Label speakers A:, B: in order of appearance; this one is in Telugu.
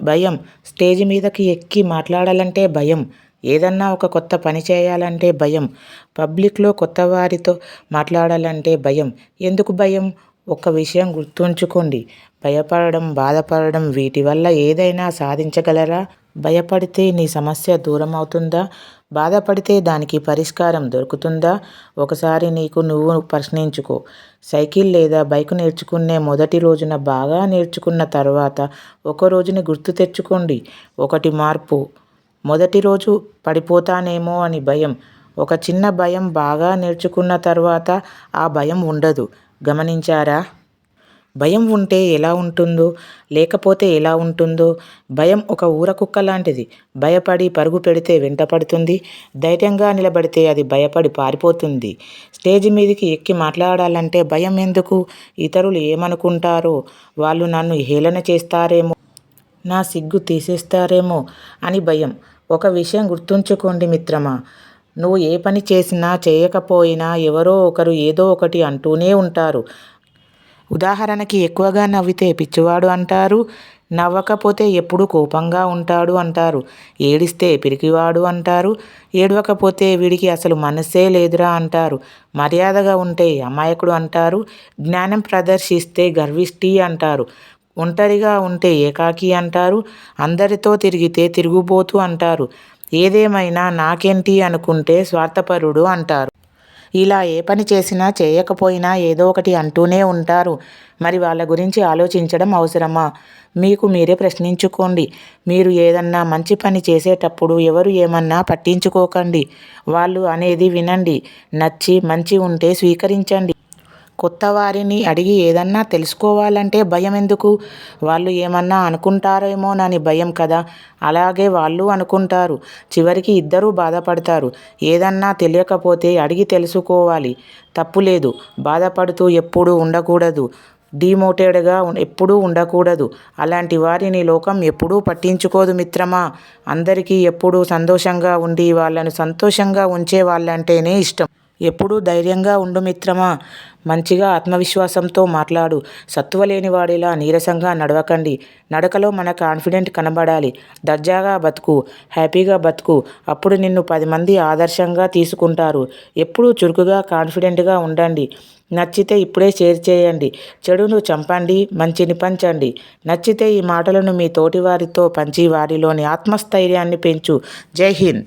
A: భయం. స్టేజ్ మీదకి ఎక్కి మాట్లాడాలంటే భయం. ఏదన్నా ఒక కొత్త పని చేయాలంటే భయం. పబ్లిక్లో కొత్త వారితో మాట్లాడాలంటే భయం. ఎందుకు భయం? ఒక్క విషయం గుర్తుంచుకోండి. భయపడడం, బాధపడడం వీటి వల్ల ఏదైనా సాధించగలరా? భయపడితే నీ సమస్య దూరం అవుతుందా? బాధపడితే దానికి పరిష్కారం దొరుకుతుందా? ఒకసారి నీకు నువ్వు ప్రశ్నించుకో. సైకిల్ లేదా బైక్ నేర్చుకునే మొదటి రోజున బాగా నేర్చుకున్న తర్వాత ఒక రోజుని గుర్తు తెచ్చుకోండి. ఒకటి మార్పు. మొదటి రోజు పడిపోతానేమో అని భయం. ఒక చిన్న భయం. బాగా నేర్చుకున్న తర్వాత ఆ భయం ఉండదు. గమనించారా? భయం ఉంటే ఎలా ఉంటుందో, లేకపోతే ఎలా ఉంటుందో. భయం ఒక ఊరకుక్క లాంటిది. భయపడి పరుగు పెడితే వెంటపడుతుంది. ధైర్యంగా నిలబడితే అది భయపడి పారిపోతుంది. స్టేజ్ మీదకి ఎక్కి మాట్లాడాలంటే భయం ఎందుకు? ఇతరులు ఏమనుకుంటారో, వాళ్ళు నన్ను హేళన చేస్తారేమో, నా సిగ్గు తీసేస్తారేమో అని భయం. ఒక విషయం గుర్తుంచుకోండి మిత్రమా, నువ్వు ఏ పని చేసినా చేయకపోయినా ఎవరో ఒకరు ఏదో ఒకటి అంటూనే ఉంటారు. ఉదాహరణకి ఎక్కువగా నవ్వితే పిచ్చివాడు అంటారు. నవ్వకపోతే ఎప్పుడూ కోపంగా ఉంటాడు అంటారు. ఏడిస్తే పిరికివాడు అంటారు. ఏడవకపోతే వీడికి అసలు మనసే లేదురా అంటారు. మర్యాదగా ఉంటే అమాయకుడు అంటారు. జ్ఞానం ప్రదర్శిస్తే గర్విష్టి అంటారు. ఒంటరిగా ఉంటే ఏకాకి అంటారు. అందరితో తిరిగితే తిరుగుబోతు అంటారు. ఏదేమైనా నాకేంటి అనుకుంటే స్వార్థపరుడు అంటారు. ఇలా ఏ పని చేసినా చేయకపోయినా ఏదో ఒకటి అంటూనే ఉంటారు. మరి వాళ్ళ గురించి ఆలోచించడం అవసరమా? మీకు మీరే ప్రశ్నించుకోండి. మీరు ఏదన్నా మంచి పని చేసేటప్పుడు ఎవరు ఏమన్నా పట్టించుకోకండి. వాళ్ళు అనేది వినండి. నచ్చి మంచి ఉంటే స్వీకరించండి. కొత్త వారిని అడిగి ఏదన్నా తెలుసుకోవాలంటే భయం ఎందుకు? వాళ్ళు ఏమన్నా అనుకుంటారేమోనని భయం కదా. అలాగే వాళ్ళు అనుకుంటారు. చివరికి ఇద్దరూ బాధపడతారు. ఏదన్నా తెలియకపోతే అడిగి తెలుసుకోవాలి. తప్పులేదు. బాధపడుతూ ఎప్పుడూ ఉండకూడదు. డిమోటెడ్గా ఎప్పుడూ ఉండకూడదు. అలాంటి వారిని లోకం ఎప్పుడూ పట్టించుకోదు మిత్రమా. అందరికీ ఎప్పుడూ సంతోషంగా ఉండి వాళ్ళను సంతోషంగా ఉంచే వాళ్ళంటేనే ఇష్టం. ఎప్పుడూ ధైర్యంగా ఉండు మిత్రమా. మంచిగా ఆత్మవిశ్వాసంతో మాట్లాడు. సత్తువ లేనివాడిలా నీరసంగా నడవకండి. నడకలో మన కాన్ఫిడెంట్ కనబడాలి. దర్జాగా బతుకు. హ్యాపీగా బతుకు. అప్పుడు నిన్ను 10 మంది ఆదర్శంగా తీసుకుంటారు. ఎప్పుడూ చురుకుగా కాన్ఫిడెంట్గా ఉండండి. నచ్చితే ఇప్పుడే షేర్ చేయండి. చెడును చంపండి, మంచిని పంచండి. నచ్చితే ఈ మాటలను మీ తోటి వారితో పంచి వారిలోని ఆత్మస్థైర్యాన్ని పెంచు. జై హింద్.